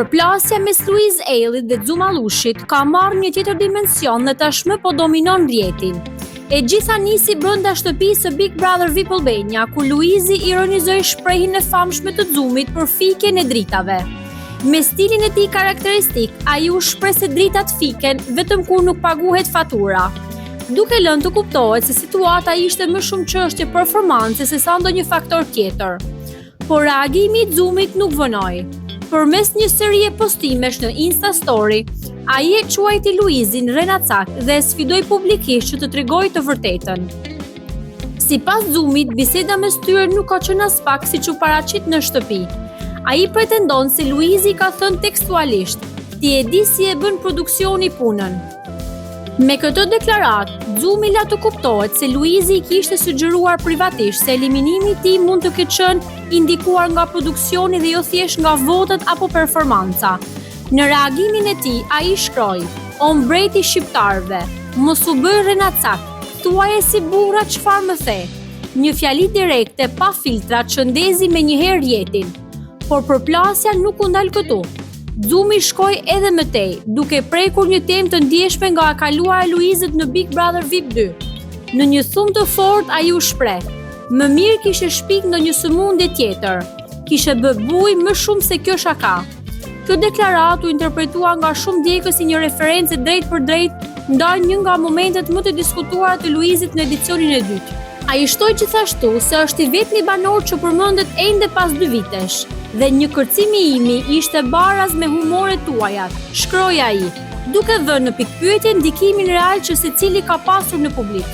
Përplasja mes Louise Ailit dhe Xumalushit ka marrë një tjetër dimension dhe tashmë po dominon rrjetin. E gjitha nisi brenda shtëpisë së Big Brother VIP Albania, ku Luizi ironizoi shprehjen e famshme të Xumit për fikjen e dritave. Me stilin e tij karakteristik, ai u shpreh se dritat fiken vetëm kur nuk paguhet fatura, duke lënë të kuptohet se situata ishte më shumë çështje performance se sa ndonjë faktor tjetër. Por reagimi i Xumit nuk vënoi. Përmes një serie postimesh në Insta Story, ai e quajti Luizin renacak dhe e sfidoi publikisht që të tregojë të vërtetën. Sipas Xumit, biseda mes tyre nuk ka qenë as pak siç u paraqit në shtëpi. Ai pretendon se Luizi ka thënë tekstualisht: "Ti e di si e bën produksioni punën." Me këtë deklaratë, Xumi la të kuptohet se Luizi i kishte sugjeruar privatisht se eliminimi i tij mund të ketë qenë indikuar nga produksioni dhe jo thjesht nga votat apo performanca. Në reagimin e tij, ai shkroi: "O mbreti i shqiptarëve, mos u bëj renacak, thuaje si burra çfarë më the." Një fjali direkte pa filtra që ndezi menjëherë rrjetin. Por përplasja nuk u ndal këtu. Xumi shkoi edhe më tej, duke prekur një temë të ndjeshme nga e kaluara e Luizit në Big Brother VIP 2. Në një thumë të fortë ai u shpreh: "Më mirë kishe shpik ndonjë sëmundje tjetër. Kishe bë buj më shumë se kjo shaka." Kjo deklaratë u interpretua nga shumë djegës si një referencë drejt për drejt ndaj një nga momentet më të diskutuara të Luizit në edicionin e dytë. Ai shtoi gjithashtu se është i vetmi banor që përmendet ende pas 2 vitesh. Dhe një kërcimi imi ishte baraz me humoret tuajat, shkroi ai, duke dhënë në pikpyetje ndikimin real që secili ka pasur në publik.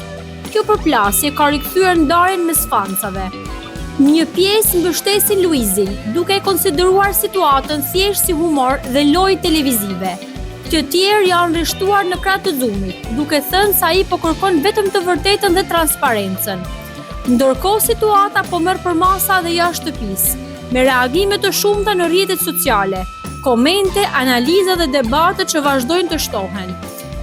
Kjo përplasje ka rikthyer ndarjen mes fansave. Një pjesë mbështesin Luizin, duke e konsideruar situatën thjesht si humor dhe lojë televizive. Të tjerë janë rreshtuar në krah të Xumit, duke thënë se ai po kërkon vetëm të vërtetën dhe transparencën. Ndërkohë situata po merr përmasa dhe jashtë shtëpisë, me reagime të shumta në rrjetet sociale, komente, analiza dhe debate që vazhdojnë të shtohen.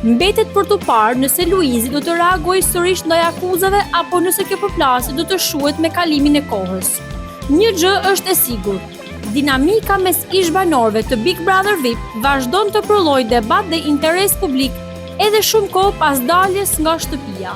Mbetet për të parë nëse Luizi do të reagojë sërish ndaj akuzave apo nëse kjo përplasje do të shuhet me kalimin e kohës. Një gjë është e sigurt: dinamika mes ish-banorëve të Big Brother VIP vazhdon të prodhojë debat dhe interes publik edhe shumë kohë pas daljes nga shtëpia.